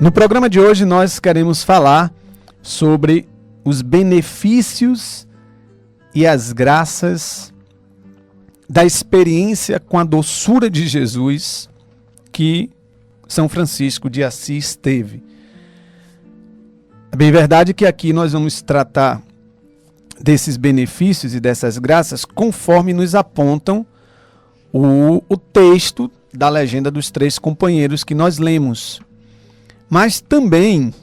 No programa de hoje nós queremos falar sobre os benefícios e as graças da experiência com a doçura de Jesus que São Francisco de Assis teve. É bem verdade que aqui nós vamos tratar desses benefícios e dessas graças conforme nos apontam o texto da legenda dos três companheiros que nós lemos. Mas também,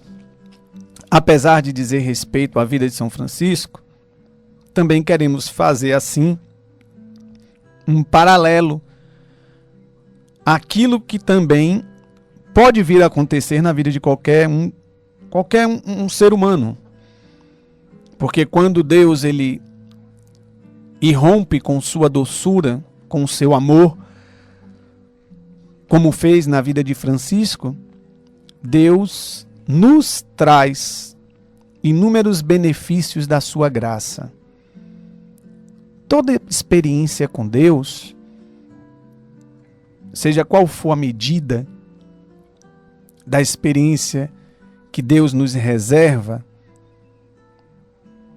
apesar de dizer respeito à vida de São Francisco, também queremos fazer assim um paralelo àquilo que também pode vir a acontecer na vida de qualquer um ser humano. Porque quando Deus ele irrompe com sua doçura, com o seu amor, como fez na vida de Francisco, Deus nos traz inúmeros benefícios da sua graça. Toda experiência com Deus, seja qual for a medida da experiência que Deus nos reserva,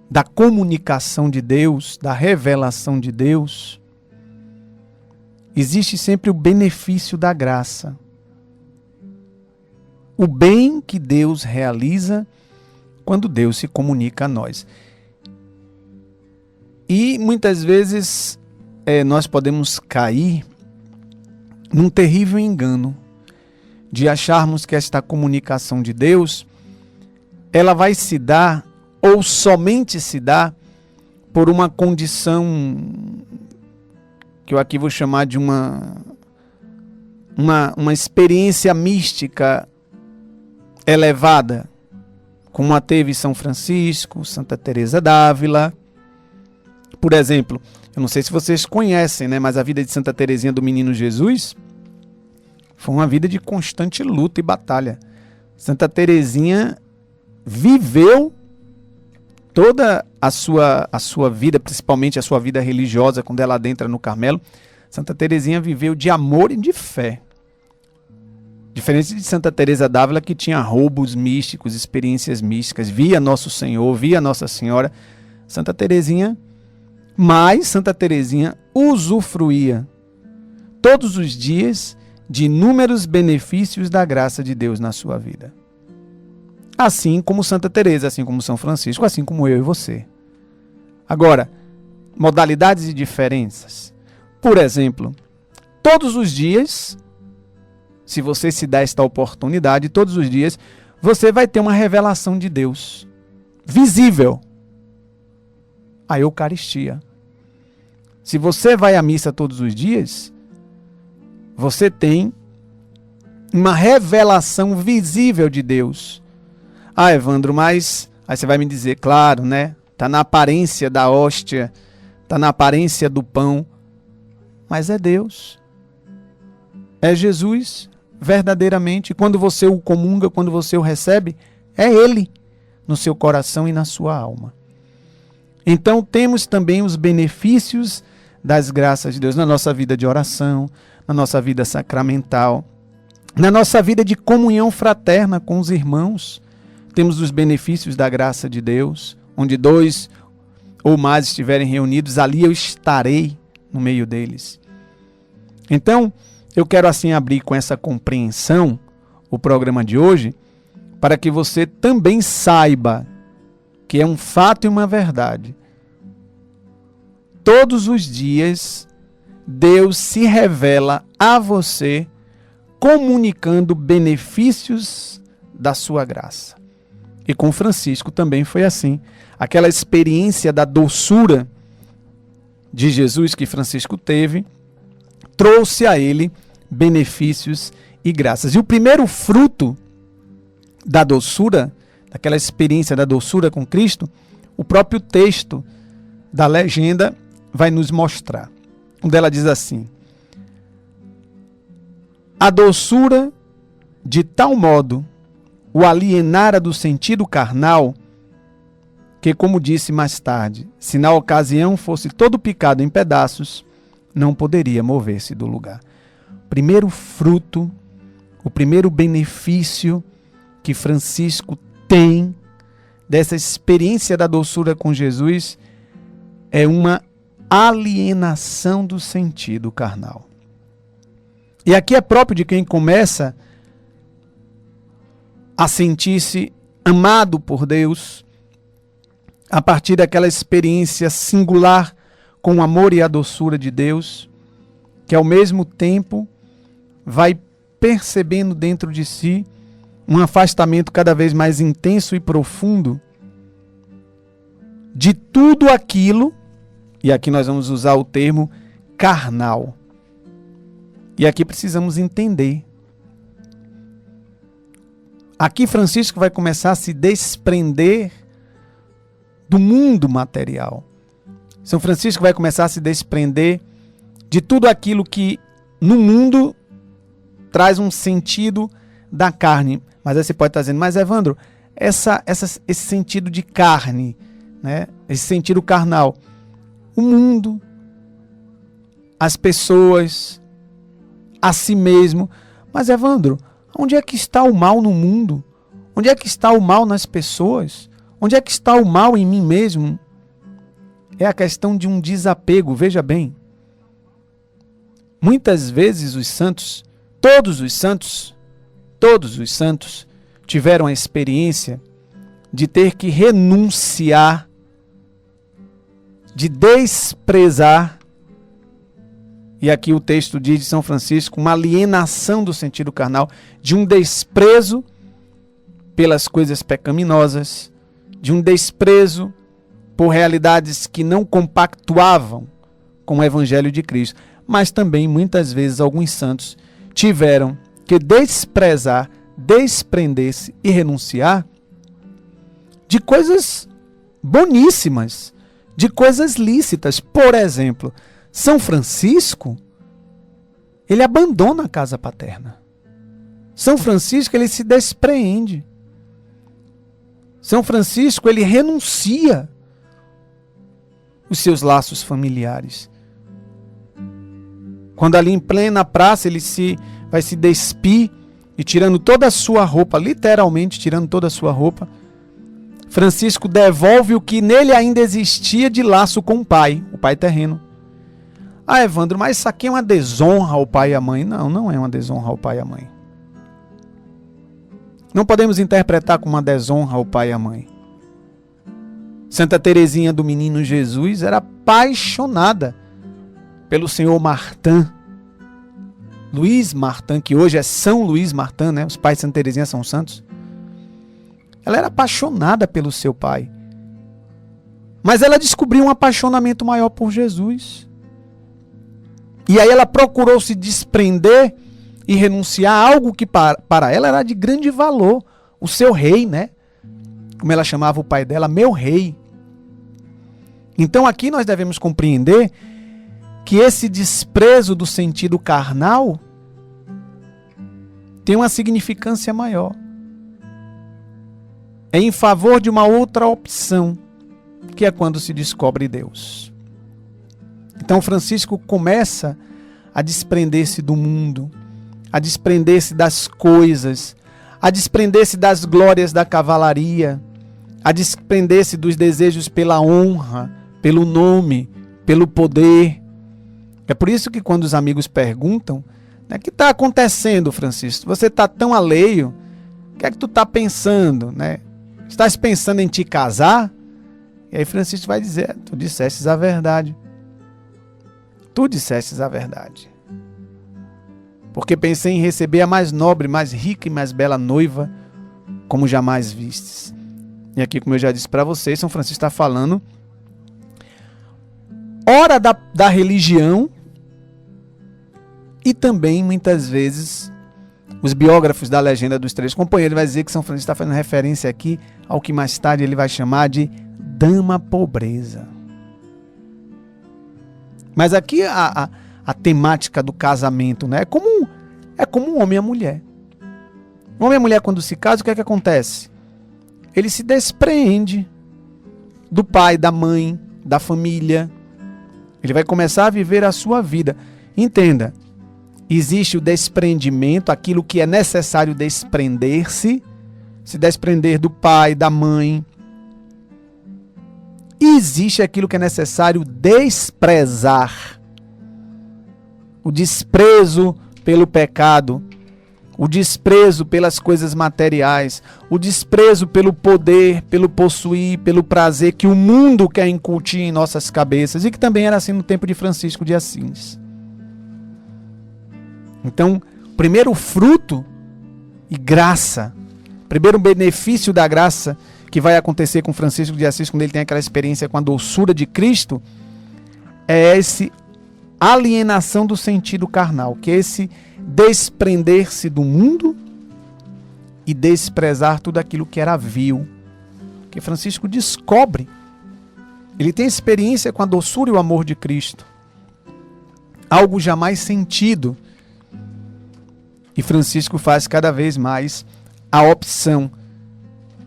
da comunicação de Deus, da revelação de Deus, existe sempre o benefício da graça. O bem que Deus realiza quando Deus se comunica a nós. E muitas vezes nós podemos cair num terrível engano de acharmos que esta comunicação de Deus ela vai se dar ou somente se dá por uma condição que eu aqui vou chamar de uma experiência mística elevada, como a teve São Francisco, Santa Teresa d'Ávila. Por exemplo, eu não sei se vocês conhecem, né, mas a vida de Santa Teresinha do Menino Jesus foi uma vida de constante luta e batalha. Santa Teresinha viveu toda a sua vida, principalmente a sua vida religiosa, quando ela adentra no Carmelo. Santa Teresinha viveu de amor e de fé. Diferente de Santa Teresa d'Ávila, que tinha roubos místicos, experiências místicas, via Nosso Senhor, via Nossa Senhora. Santa Teresinha usufruía todos os dias de inúmeros benefícios da graça de Deus na sua vida. Assim como Santa Teresa, assim como São Francisco, assim como eu e você. Agora, modalidades e diferenças. Por exemplo, todos os dias, se você se dá esta oportunidade, todos os dias, você vai ter uma revelação de Deus visível. A Eucaristia. Se você vai à missa todos os dias, você tem uma revelação visível de Deus. Ah, Evandro, mas aí você vai me dizer, claro, né? Está na aparência da hóstia, está na aparência do pão, mas é Deus. É Jesus, verdadeiramente. Quando você o comunga, quando você o recebe, é Ele no seu coração e na sua alma. Então temos também os benefícios das graças de Deus na nossa vida de oração, na nossa vida sacramental, na nossa vida de comunhão fraterna com os irmãos. Temos os benefícios da graça de Deus, onde dois ou mais estiverem reunidos, ali eu estarei no meio deles. Então, eu quero assim abrir com essa compreensão o programa de hoje, para que você também saiba que é um fato e uma verdade. Todos os dias, Deus se revela a você, comunicando benefícios da sua graça. E com Francisco também foi assim. Aquela experiência da doçura de Jesus que Francisco teve, trouxe a ele benefícios e graças. E o primeiro fruto da doçura, daquela experiência da doçura com Cristo, o próprio texto da legenda vai nos mostrar. Onde ela diz assim: a doçura de tal modo o alienara do sentido carnal, que, como disse mais tarde, se na ocasião fosse todo picado em pedaços, não poderia mover-se do lugar. Primeiro fruto, o primeiro benefício que Francisco tem dessa experiência da doçura com Jesus é uma alienação do sentido carnal. E aqui é próprio de quem começa a sentir-se amado por Deus a partir daquela experiência singular com o amor e a doçura de Deus, que ao mesmo tempo vai percebendo dentro de si um afastamento cada vez mais intenso e profundo de tudo aquilo, e aqui nós vamos usar o termo carnal. E aqui precisamos entender. Aqui Francisco vai começar a se desprender do mundo material. São Francisco vai começar a se desprender de tudo aquilo que no mundo traz um sentido da carne. Mas aí você pode estar dizendo, mas Evandro, esse sentido de carne, né? Esse sentido carnal, o mundo, as pessoas, a si mesmo. Mas Evandro, onde é que está o mal no mundo? Onde é que está o mal nas pessoas? Onde é que está o mal em mim mesmo? É a questão de um desapego, veja bem. Muitas vezes os santos, todos os santos, tiveram a experiência de ter que renunciar, de desprezar, e aqui o texto diz de São Francisco, uma alienação do sentido carnal, de um desprezo pelas coisas pecaminosas, de um desprezo por realidades que não compactuavam com o Evangelho de Cristo. Mas também, muitas vezes, alguns santos tiveram que desprezar, desprender-se e renunciar de coisas boníssimas, de coisas lícitas. Por exemplo, São Francisco, ele abandona a casa paterna. São Francisco, ele se despreende. São Francisco, ele renuncia os seus laços familiares. Quando ali em plena praça ele vai se despir e tirando toda a sua roupa, literalmente tirando toda a sua roupa, Francisco devolve o que nele ainda existia de laço com o pai terreno. Ah, Evandro, mas isso aqui é uma desonra ao pai e à mãe. Não, não é uma desonra ao pai e à mãe. Não podemos interpretar como uma desonra ao pai e à mãe. Santa Teresinha do Menino Jesus era apaixonada pelo senhor Martin. Luís Martin, que hoje é São Luís Martin, né? Os pais de Santa Teresinha são santos. Ela era apaixonada pelo seu pai. Mas ela descobriu um apaixonamento maior por Jesus. E aí ela procurou se desprender e renunciar a algo que para ela era de grande valor. O seu rei, né? Como ela chamava o pai dela, meu rei. Então aqui nós devemos compreender que esse desprezo do sentido carnal tem uma significância maior. É em favor de uma outra opção, que é quando se descobre Deus. Então Francisco começa a desprender-se do mundo, a desprender-se das coisas, a desprender-se das glórias da cavalaria, a desprender-se dos desejos pela honra, pelo nome, pelo poder. É por isso que quando os amigos perguntam, né, o que está acontecendo, Francisco? Você está tão alheio, o que é que tu está pensando? Né? Estás pensando em te casar? E aí Francisco vai dizer, tu dissestes a verdade. Tu dissestes a verdade. Porque pensei em receber a mais nobre, mais rica e mais bela noiva, como jamais vistes. E aqui, como eu já disse para vocês, São Francisco está falando ora da religião e também, muitas vezes, os biógrafos da Legenda dos Três Companheiros vai dizer que São Francisco está fazendo referência aqui ao que mais tarde ele vai chamar de dama pobreza. Mas aqui a temática do casamento, né, é como um homem e a mulher. O homem e a mulher, quando se casam, o que é que acontece? Ele se despreende do pai, da mãe, da família. Ele vai começar a viver a sua vida. Entenda, existe o desprendimento, aquilo que é necessário desprender-se, se desprender do pai, da mãe. E existe aquilo que é necessário desprezar. O desprezo pelo pecado, o desprezo pelas coisas materiais, o desprezo pelo poder, pelo possuir, pelo prazer que o mundo quer incutir em nossas cabeças, e que também era assim no tempo de Francisco de Assis. Então, primeiro fruto e graça, primeiro benefício da graça que vai acontecer com Francisco de Assis quando ele tem aquela experiência com a doçura de Cristo, é esse alienação do sentido carnal, que é esse desprender-se do mundo e desprezar tudo aquilo que era vil. Que Francisco descobre, ele tem experiência com a doçura e o amor de Cristo, algo jamais sentido. E Francisco faz cada vez mais a opção.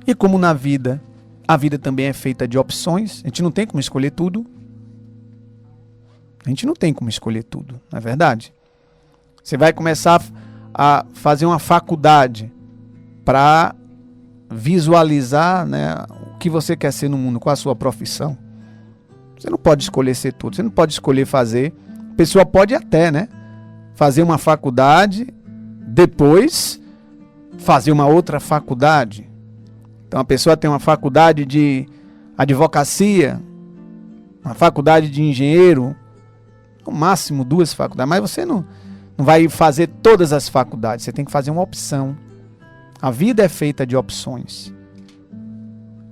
E como na vida, a vida também é feita de opções, a gente não tem como escolher tudo. A gente não tem como escolher tudo, não é verdade? Você vai começar a fazer uma faculdade para visualizar, né, o que você quer ser no mundo, qual a sua profissão. Você não pode escolher ser tudo, você não pode escolher fazer. A pessoa pode até, né, fazer uma faculdade, depois fazer uma outra faculdade. Então a pessoa tem uma faculdade de advocacia, uma faculdade de engenheiro, no máximo 2 faculdades, mas você não vai fazer todas as faculdades, você tem que fazer uma opção. A vida é feita de opções.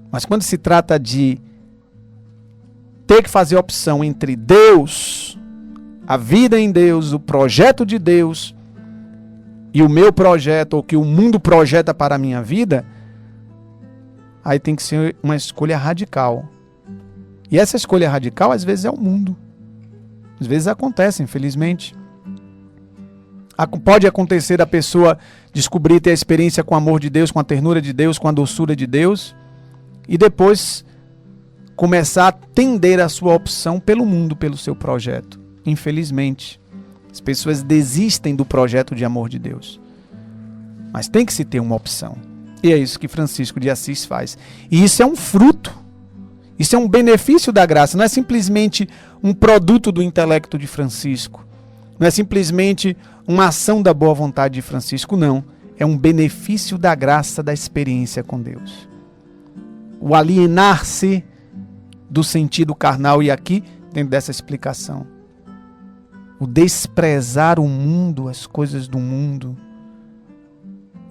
Mas quando se trata de ter que fazer opção entre Deus, a vida em Deus, o projeto de Deus e o meu projeto, ou o que o mundo projeta para a minha vida, aí tem que ser uma escolha radical. E essa escolha radical às vezes é o mundo. Às vezes acontece, infelizmente. Pode acontecer da pessoa descobrir, ter a experiência com o amor de Deus, com a ternura de Deus, com a doçura de Deus, e depois começar a tender a sua opção pelo mundo, pelo seu projeto. Infelizmente, as pessoas desistem do projeto de amor de Deus. Mas tem que se ter uma opção. E é isso que Francisco de Assis faz. E isso é um fruto. Isso é um benefício da graça. Não é simplesmente um produto do intelecto de Francisco. Não é simplesmente uma ação da boa vontade de Francisco, não. É um benefício da graça da experiência com Deus. O alienar-se do sentido carnal, e aqui, dentro dessa explicação, o desprezar o mundo, as coisas do mundo.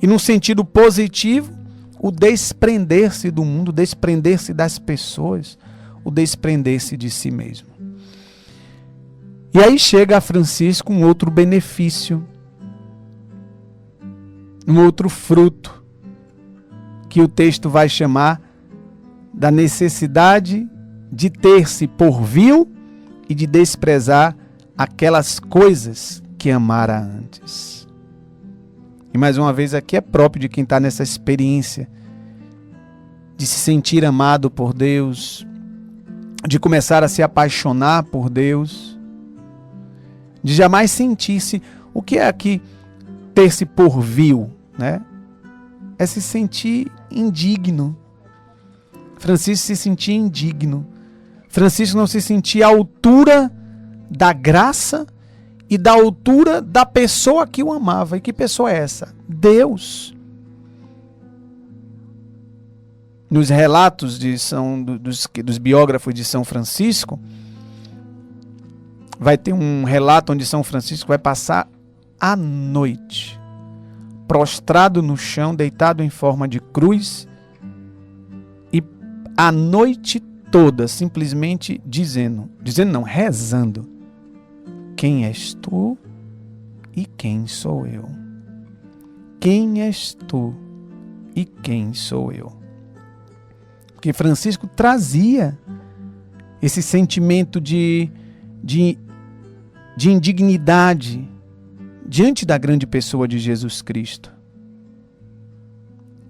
E num sentido positivo, o desprender-se do mundo, o desprender-se das pessoas, o desprender-se de si mesmo. E aí chega a Francisco um outro benefício, um outro fruto, que o texto vai chamar da necessidade de ter-se por vil e de desprezar aquelas coisas que amara antes. E mais uma vez aqui é próprio de quem está nessa experiência de se sentir amado por Deus, de começar a se apaixonar por Deus, de jamais sentir-se, o que é aqui ter-se por vil, né? É se sentir indigno. Francisco se sentia indigno. Francisco não se sentia à altura da graça e da altura da pessoa que o amava. E que pessoa é essa? Deus. Nos relatos dos biógrafos de São Francisco, vai ter um relato onde São Francisco vai passar a noite prostrado no chão, deitado em forma de cruz, e a noite toda simplesmente rezando: quem és tu e quem sou eu? Quem és tu e quem sou eu? Porque Francisco trazia esse sentimento de indignidade diante da grande pessoa de Jesus Cristo.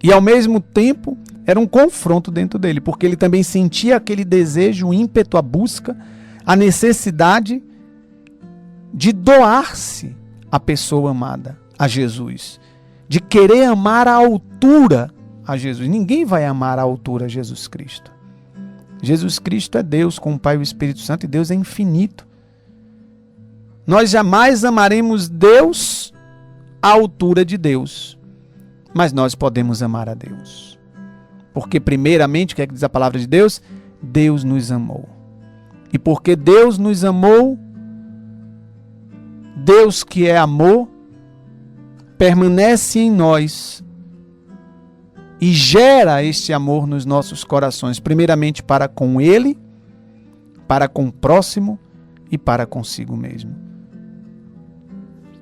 E ao mesmo tempo era um confronto dentro dele, porque ele também sentia aquele desejo, o ímpeto, a busca, a necessidade de doar-se à pessoa amada, a Jesus, de querer amar à altura a Jesus. Ninguém vai amar à altura Jesus Cristo. Jesus Cristo é Deus com o Pai e o Espírito Santo, e Deus é infinito. Nós jamais amaremos Deus à altura de Deus, mas nós podemos amar a Deus. Porque primeiramente, o que é que diz a palavra de Deus? Deus nos amou. E porque Deus nos amou, Deus que é amor, permanece em nós e gera este amor nos nossos corações, primeiramente para com Ele, para com o próximo e para consigo mesmo.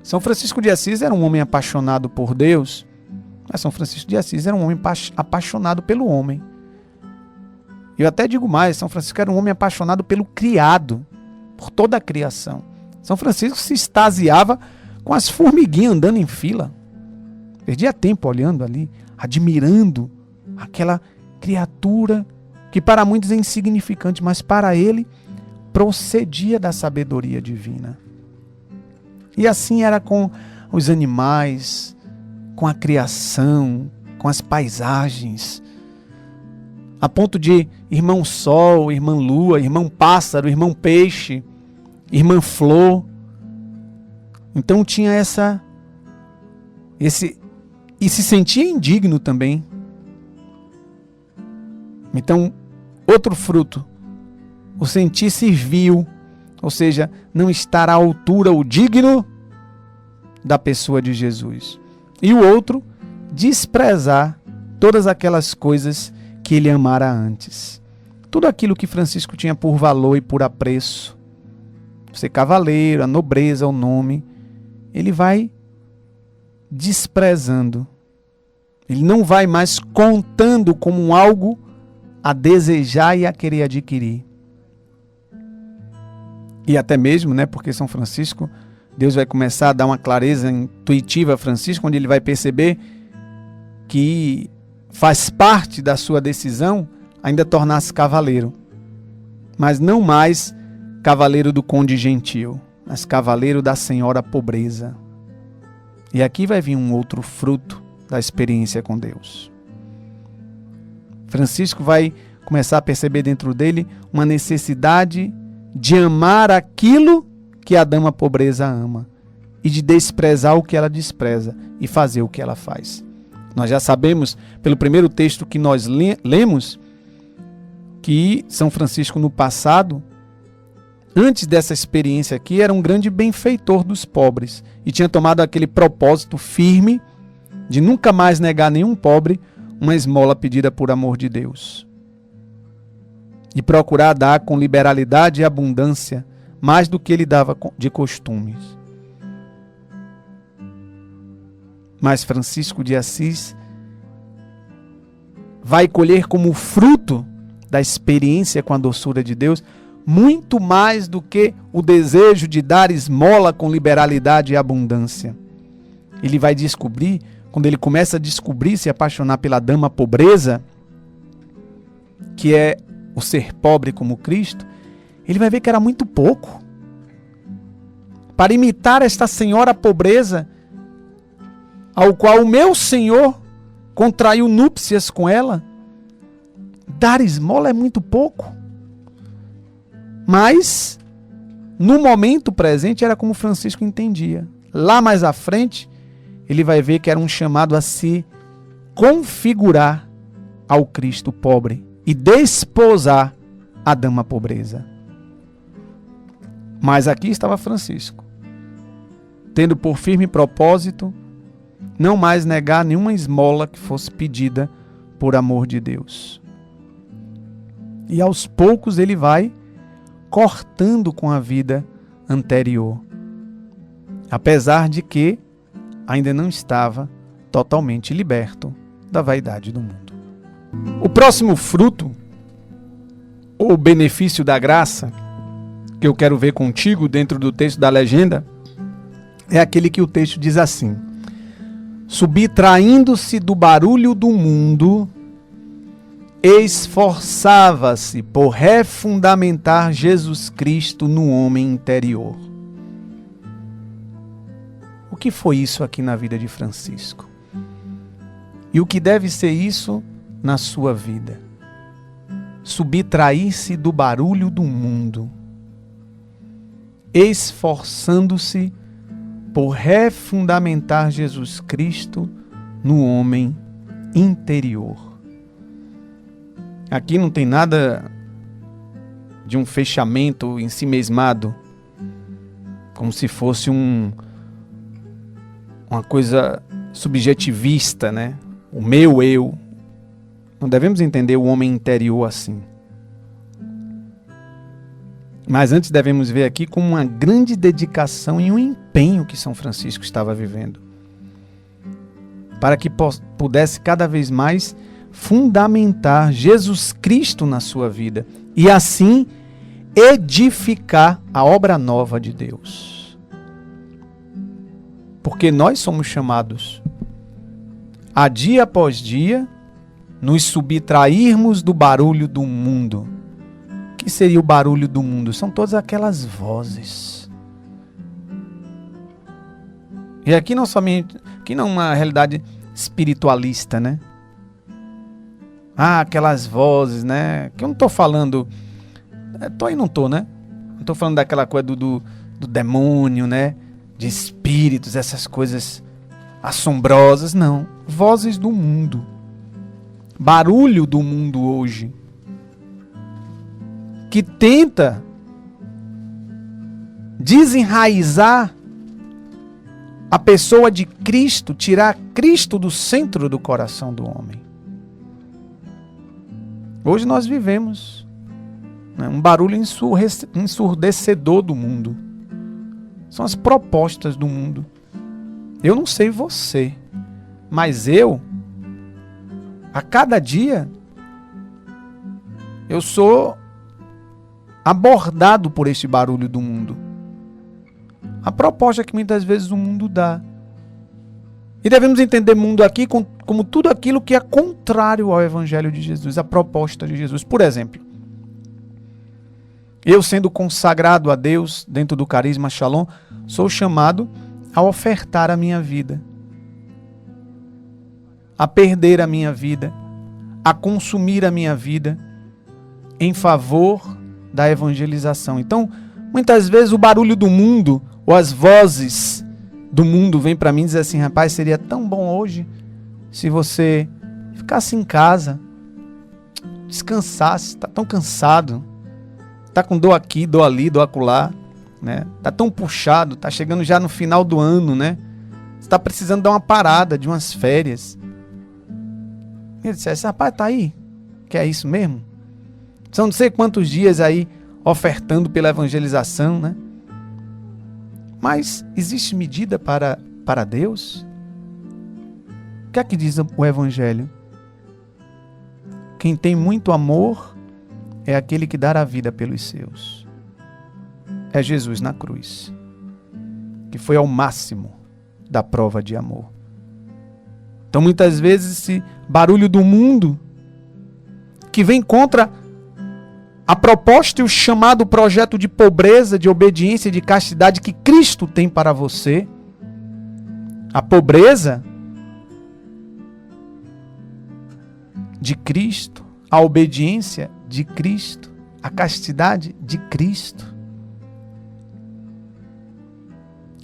São Francisco de Assis era um homem apaixonado por Deus, mas São Francisco de Assis era um homem apaixonado pelo homem. Eu até digo mais, São Francisco era um homem apaixonado pelo criado, por toda a criação. São Francisco se extasiava com as formiguinhas andando em fila. Perdia tempo olhando ali, admirando aquela criatura que para muitos é insignificante, mas para ele procedia da sabedoria divina. E assim era com os animais, com a criação, com as paisagens, a ponto de irmão sol, irmã lua, irmão pássaro, irmão peixe, irmã flor. Então tinha e se sentia indigno também. Então, outro fruto, o sentir-se vil, ou seja, não estar à altura ou digno da pessoa de Jesus. E o outro, desprezar todas aquelas coisas que ele amara antes. Tudo aquilo que Francisco tinha por valor e por apreço, ser cavaleiro, a nobreza, o nome, ele vai desprezando. Ele não vai mais contando como algo a desejar e a querer adquirir. E até mesmo, porque São Francisco, Deus vai começar a dar uma clareza intuitiva a Francisco, onde ele vai perceber que faz parte da sua decisão ainda tornar-se cavaleiro. Mas não mais cavaleiro do conde gentil, mas cavaleiro da senhora pobreza. E aqui vai vir um outro fruto da experiência com Deus. Francisco vai começar a perceber dentro dele uma necessidade de amar aquilo que a dama pobreza ama e de desprezar o que ela despreza e fazer o que ela faz. Nós já sabemos, pelo primeiro texto que nós lemos, que São Francisco no passado, antes dessa experiência aqui, era um grande benfeitor dos pobres e tinha tomado aquele propósito firme de nunca mais negar nenhum pobre uma esmola pedida por amor de Deus. E procurar dar com liberalidade e abundância mais do que ele dava de costumes. Mas Francisco de Assis vai colher como fruto da experiência com a doçura de Deus muito mais do que o desejo de dar esmola com liberalidade e abundância. Ele vai descobrir, quando ele começa a descobrir, se apaixonar pela dama pobreza, que é o ser pobre como Cristo, ele vai ver que era muito pouco. Para imitar esta senhora pobreza, ao qual o meu Senhor contraiu núpcias com ela, dar esmola é muito pouco. Mas, no momento presente, era como Francisco entendia. Lá mais à frente, ele vai ver que era um chamado a se configurar ao Cristo pobre e desposar a dama pobreza. Mas aqui estava Francisco, tendo por firme propósito não mais negar nenhuma esmola que fosse pedida por amor de Deus. E aos poucos ele vai cortando com a vida anterior, apesar de que ainda não estava totalmente liberto da vaidade do mundo. O próximo fruto, ou benefício da graça, que eu quero ver contigo dentro do texto da legenda, é aquele que o texto diz assim: subtraindo-se do barulho do mundo, esforçava-se por refundamentar Jesus Cristo no homem interior. O que foi isso aqui na vida de Francisco? E o que deve ser isso na sua vida? Subtrair-se do barulho do mundo, esforçando-se por refundamentar Jesus Cristo no homem interior. Aqui não tem nada de um fechamento ensimesmado, como se fosse uma coisa subjetivista, né? O meu eu. Não devemos entender o homem interior assim. Mas antes devemos ver aqui como uma grande dedicação e um empenho que São Francisco estava vivendo, para que pudesse cada vez mais fundamentar Jesus Cristo na sua vida e assim edificar a obra nova de Deus. Porque nós somos chamados a dia após dia nos subtrairmos do barulho do mundo. O que seria o barulho do mundo? São todas aquelas vozes. E aqui não somente, aqui não é uma realidade espiritualista, né? Aquelas vozes, né? Que eu não estou falando, tô e não tô, né? Não estou falando daquela coisa do demônio, né? De espíritos, essas coisas assombrosas, não. Vozes do mundo. Barulho do mundo hoje, que tenta desenraizar a pessoa de Cristo, tirar Cristo do centro do coração do homem. Hoje nós vivemos, né, um barulho ensurdecedor do mundo. São as propostas do mundo. Eu não sei você, mas a cada dia, eu sou abordado por este barulho do mundo. A proposta que muitas vezes o mundo dá. E devemos entender mundo aqui como tudo aquilo que é contrário ao Evangelho de Jesus, a proposta de Jesus. Por exemplo, eu sendo consagrado a Deus dentro do carisma Shalom, sou chamado a ofertar a minha vida, a perder a minha vida, a consumir a minha vida em favor da evangelização. Então, muitas vezes o barulho do mundo ou as vozes do mundo vêm para mim e dizem assim: rapaz, seria tão bom hoje se você ficasse em casa, descansasse, está tão cansado, está com dor aqui, dor ali, dor acolá, né? Está tão puxado, está chegando já no final do ano, né? Está precisando dar uma parada, de umas férias. Ele disse: rapaz, tá aí? Que é isso mesmo? São não sei quantos dias aí ofertando pela evangelização, né? Mas existe medida para Deus? O que é que diz o Evangelho? Quem tem muito amor é aquele que dá a vida pelos seus. É Jesus na cruz, que foi ao máximo da prova de amor. Então muitas vezes esse barulho do mundo que vem contra a proposta e o chamado projeto de pobreza, de obediência, de castidade que Cristo tem para você. A pobreza de Cristo, a obediência de Cristo, a castidade de Cristo.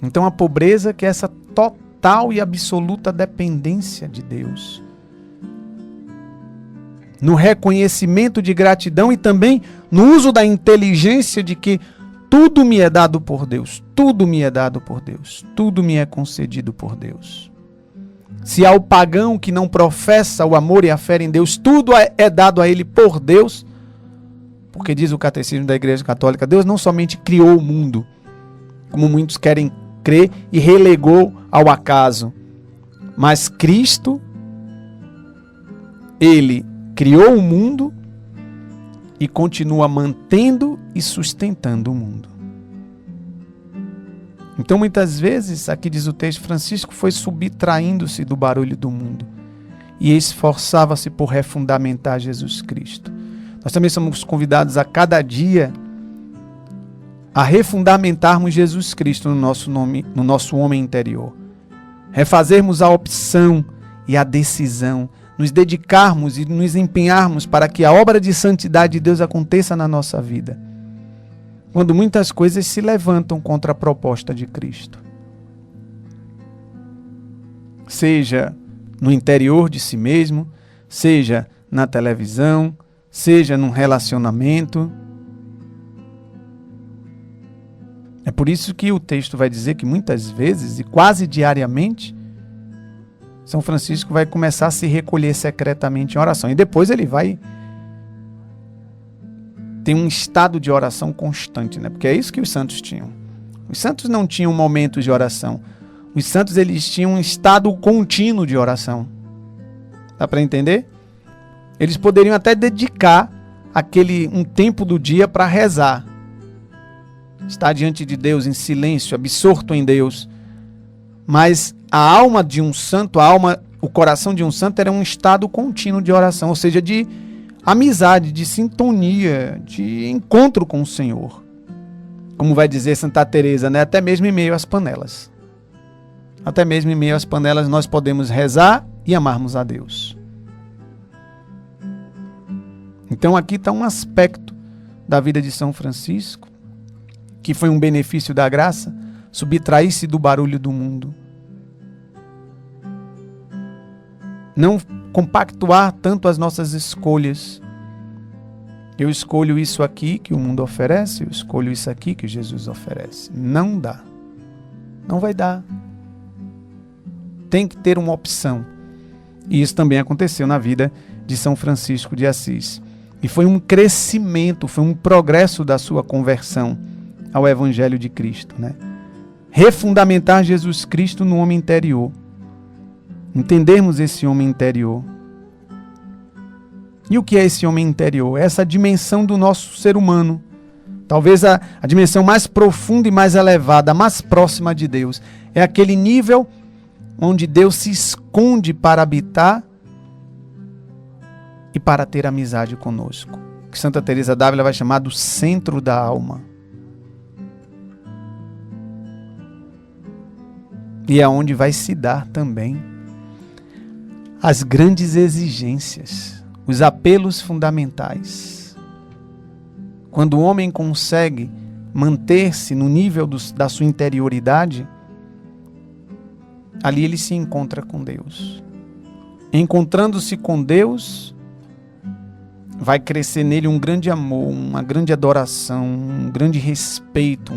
Então a pobreza que é essa total e absoluta dependência de Deus. No reconhecimento de gratidão e também no uso da inteligência de que tudo me é dado por Deus, tudo me é dado por Deus, tudo me é concedido por Deus. Se há o pagão que não professa o amor e a fé em Deus, tudo é dado a ele por Deus, porque diz o Catecismo da Igreja Católica, Deus não somente criou o mundo, como muitos querem crer, e relegou ao acaso, mas Cristo, ele criou o mundo e continua mantendo e sustentando o mundo. Então, muitas vezes, aqui diz o texto, Francisco foi subtraindo-se do barulho do mundo e esforçava-se por refundamentar Jesus Cristo. Nós também somos convidados a cada dia a refundamentarmos Jesus Cristo no nosso homem interior. Refazermos a opção e a decisão, nos dedicarmos e nos empenharmos para que a obra de santidade de Deus aconteça na nossa vida. Quando muitas coisas se levantam contra a proposta de Cristo. Seja no interior de si mesmo, seja na televisão, seja num relacionamento. É por isso que o texto vai dizer que muitas vezes, e quase diariamente, São Francisco vai começar a se recolher secretamente em oração. E depois ele vai ter um estado de oração constante, né? Porque é isso que os santos tinham. Os santos não tinham momentos de oração. Os santos, eles tinham um estado contínuo de oração. Dá para entender? Eles poderiam até dedicar um tempo do dia para rezar. Estar diante de Deus em silêncio, absorto em Deus. Mas a alma de um santo, o coração de um santo era um estado contínuo de oração, ou seja, de amizade, de sintonia, de encontro com o Senhor. Como vai dizer Santa Teresa, né? Até mesmo em meio às panelas. Até mesmo em meio às panelas nós podemos rezar e amarmos a Deus. Então aqui está um aspecto da vida de São Francisco, que foi um benefício da graça, subtrair-se do barulho do mundo. Não compactuar tanto as nossas escolhas. Eu escolho isso aqui que o mundo oferece, eu escolho isso aqui que Jesus oferece. Não dá. Não vai dar. Tem que ter uma opção. E isso também aconteceu na vida de São Francisco de Assis. E foi um crescimento, foi um progresso da sua conversão ao Evangelho de Cristo, né? Refundamentar Jesus Cristo no homem interior. Entendermos esse homem interior. E o que é esse homem interior? É essa dimensão do nosso ser humano. Talvez a dimensão mais profunda e mais elevada, mais próxima de Deus. É aquele nível onde Deus se esconde para habitar e para ter amizade conosco. Que Santa Teresa d'Ávila vai chamar do centro da alma. E é onde vai se dar também as grandes exigências, os apelos fundamentais. Quando o homem consegue manter-se no nível da sua interioridade, ali ele se encontra com Deus. Encontrando-se com Deus, vai crescer nele um grande amor, uma grande adoração, um grande respeito,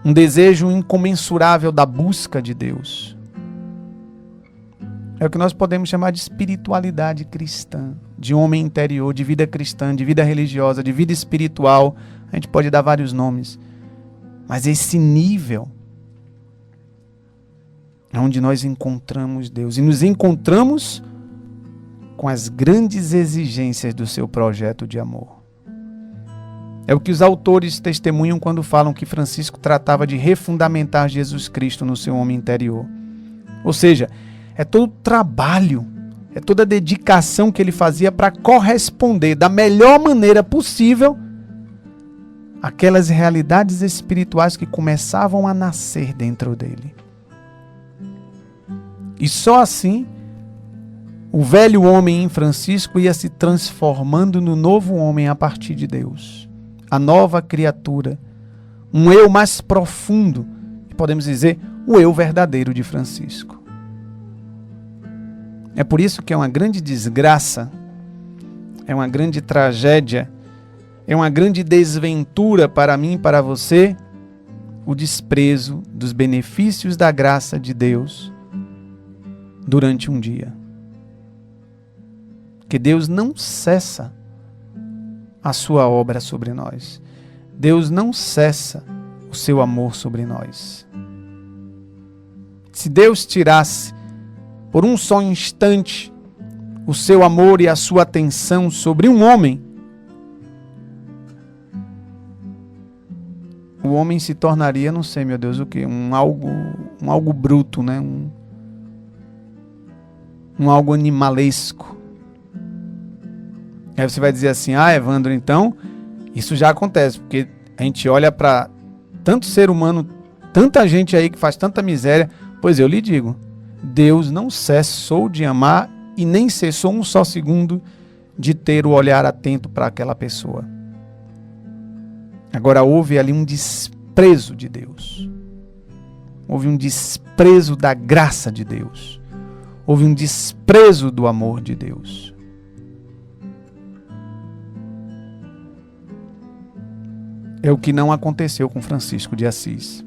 um desejo incomensurável da busca de Deus. É o que nós podemos chamar de espiritualidade cristã, de homem interior, de vida cristã, de vida religiosa, de vida espiritual. A gente pode dar vários nomes. Mas esse nível é onde nós encontramos Deus. E nos encontramos com as grandes exigências do seu projeto de amor. É o que os autores testemunham quando falam que Francisco tratava de refundamentar Jesus Cristo no seu homem interior. Ou seja, é todo o trabalho, é toda a dedicação que ele fazia para corresponder da melhor maneira possível àquelas realidades espirituais que começavam a nascer dentro dele. E só assim, o velho homem em Francisco ia se transformando no novo homem a partir de Deus. A nova criatura, um eu mais profundo, e podemos dizer, o eu verdadeiro de Francisco. É por isso que é uma grande desgraça, é uma grande tragédia, é uma grande desventura para mim e para você, o desprezo dos benefícios da graça de Deus durante um dia. Que Deus não cessa a sua obra sobre nós. Deus não cessa o seu amor sobre nós. Se Deus tirasse por um só instante o seu amor e a sua atenção sobre um homem, o homem se tornaria, não sei, meu Deus, o quê? Um algo bruto, né? Um algo animalesco. Aí você vai dizer assim, Evandro, então, isso já acontece, porque a gente olha para tanto ser humano, tanta gente aí que faz tanta miséria. Pois eu lhe digo, Deus não cessou de amar e nem cessou um só segundo de ter o olhar atento para aquela pessoa. Agora houve ali um desprezo de Deus. Houve um desprezo da graça de Deus. Houve um desprezo do amor de Deus. É o que não aconteceu com Francisco de Assis.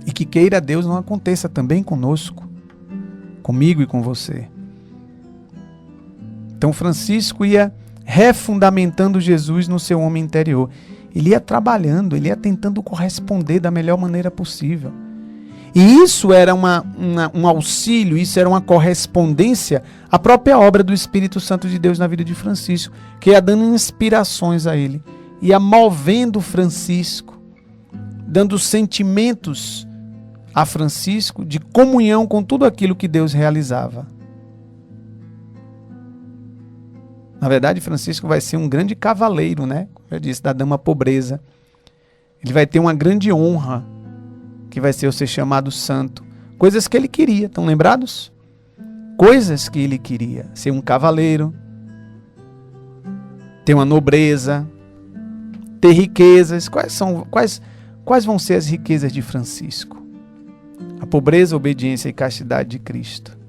E que queira Deus não aconteça também conosco, comigo e com você. Então Francisco ia refundamentando Jesus no seu homem interior. Ele ia trabalhando, ele ia tentando corresponder da melhor maneira possível. E isso era um auxílio, isso era uma correspondência à própria obra do Espírito Santo de Deus na vida de Francisco, que ia dando inspirações a ele, ia movendo Francisco, dando sentimentos a Francisco de comunhão com tudo aquilo que Deus realizava. Na verdade, Francisco vai ser um grande cavaleiro, né? Como eu disse, da dama pobreza. Ele vai ter uma grande honra, que vai ser o ser chamado santo. Coisas que ele queria, estão lembrados? Coisas que ele queria. Ser um cavaleiro, ter uma nobreza, ter riquezas. Quais vão ser as riquezas de Francisco? A pobreza, a obediência e castidade de Cristo.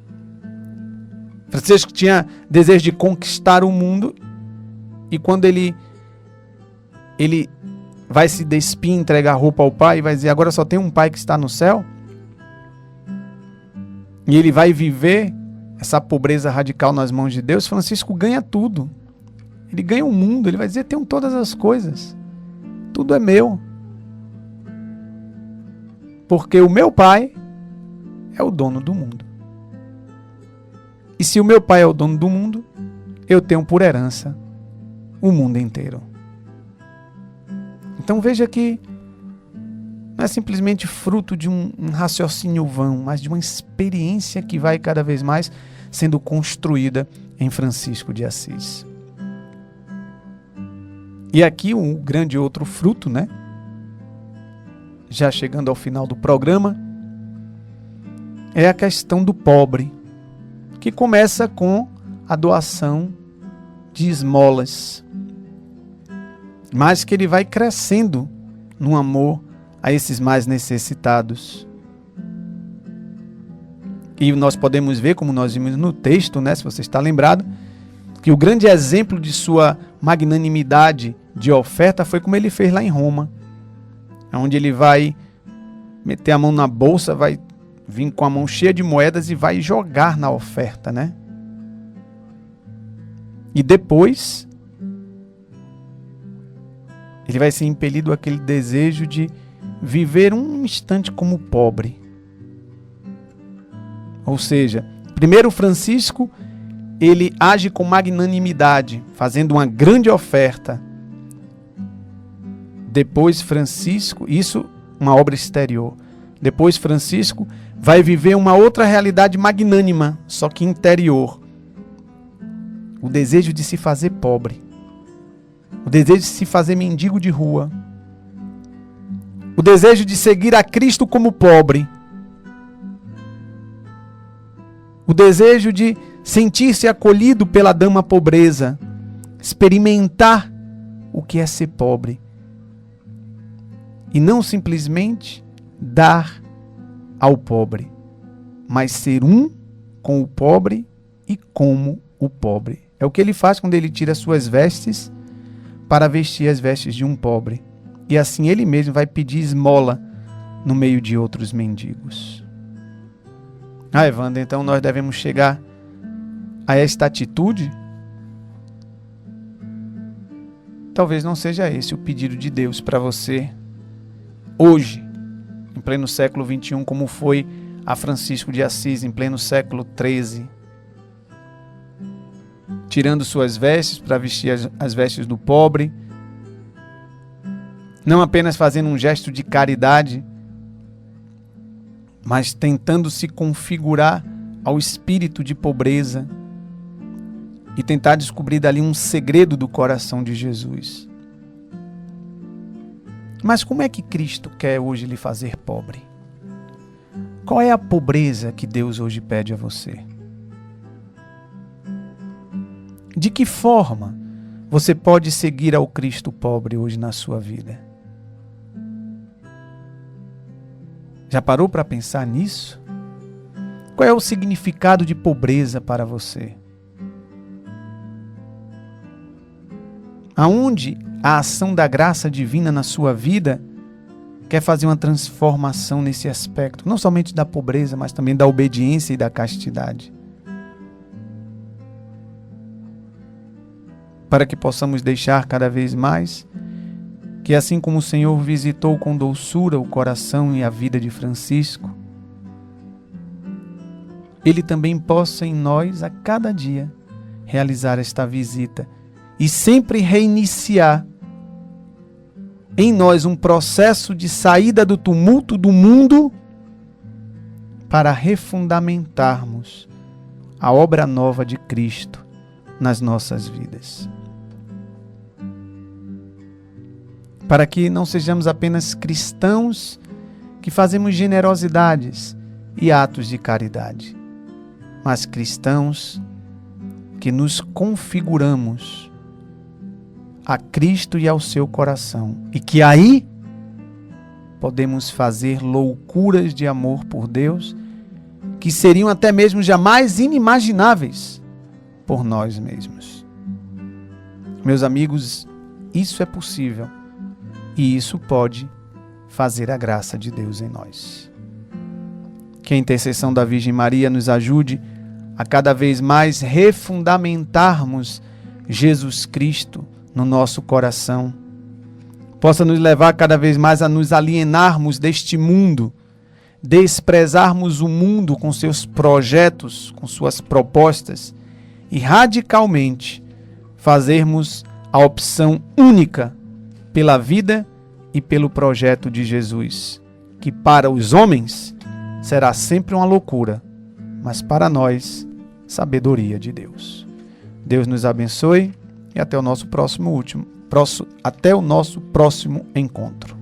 Francisco tinha desejo de conquistar o mundo, e quando ele vai se despir, entregar a roupa ao Pai e vai dizer, agora só tem um Pai que está no céu, e ele vai viver essa pobreza radical nas mãos de Deus, Francisco ganha tudo. Ele ganha o mundo, ele vai dizer, tenho todas as coisas, tudo é meu. Porque o meu Pai é o dono do mundo. E se o meu Pai é o dono do mundo, eu tenho por herança o mundo inteiro. Então veja que não é simplesmente fruto de um raciocínio vão, mas de uma experiência que vai cada vez mais sendo construída em Francisco de Assis. E aqui um grande outro fruto, né? Já chegando ao final do programa, é a questão do pobre, que começa com a doação de esmolas, mas que ele vai crescendo no amor a esses mais necessitados. E nós podemos ver, como nós vimos no texto, né, se você está lembrado, que o grande exemplo de sua magnanimidade de oferta foi como ele fez lá em Roma, onde ele vai meter a mão na bolsa, vai vir com a mão cheia de moedas e vai jogar na oferta, né? E depois ele vai ser impelido àquele desejo de viver um instante como pobre. Ou seja, primeiro Francisco, ele age com magnanimidade, fazendo uma grande oferta. Depois Francisco, isso uma obra exterior. Depois Francisco vai viver uma outra realidade magnânima, só que interior. O desejo de se fazer pobre. O desejo de se fazer mendigo de rua. O desejo de seguir a Cristo como pobre. O desejo de sentir-se acolhido pela dama pobreza. Experimentar o que é ser pobre. E não simplesmente dar ao pobre, mas ser um com o pobre e como o pobre. É o que ele faz quando ele tira suas vestes para vestir as vestes de um pobre. E assim ele mesmo vai pedir esmola no meio de outros mendigos. Evandro, então nós devemos chegar a esta atitude? Talvez não seja esse o pedido de Deus para você hoje, em pleno século XXI, como foi a Francisco de Assis em pleno século XIII, tirando suas vestes para vestir as vestes do pobre, não apenas fazendo um gesto de caridade, mas tentando se configurar ao espírito de pobreza e tentar descobrir dali um segredo do coração de Jesus. Mas como é que Cristo quer hoje lhe fazer pobre? Qual é a pobreza que Deus hoje pede a você? De que forma você pode seguir ao Cristo pobre hoje na sua vida? Já parou para pensar nisso? Qual é o significado de pobreza para você? Aonde a ação da graça divina na sua vida quer fazer uma transformação nesse aspecto, não somente da pobreza, mas também da obediência e da castidade. Para que possamos deixar cada vez mais que, assim como o Senhor visitou com doçura o coração e a vida de Francisco, Ele também possa em nós, a cada dia, realizar esta visita e sempre reiniciar em nós um processo de saída do tumulto do mundo para refundamentarmos a obra nova de Cristo nas nossas vidas. Para que não sejamos apenas cristãos que fazemos generosidades e atos de caridade, mas cristãos que nos configuramos a Cristo e ao seu coração, e que aí podemos fazer loucuras de amor por Deus que seriam até mesmo jamais inimagináveis por nós mesmos. Meus amigos, isso é possível e isso pode fazer a graça de Deus em nós. Que a intercessão da Virgem Maria nos ajude a cada vez mais refundamentarmos Jesus Cristo no nosso coração, possa nos levar cada vez mais a nos alienarmos deste mundo, desprezarmos o mundo com seus projetos, com suas propostas e radicalmente fazermos a opção única pela vida e pelo projeto de Jesus, que para os homens será sempre uma loucura, mas para nós, sabedoria de Deus. Deus nos abençoe. E até o nosso próximo encontro.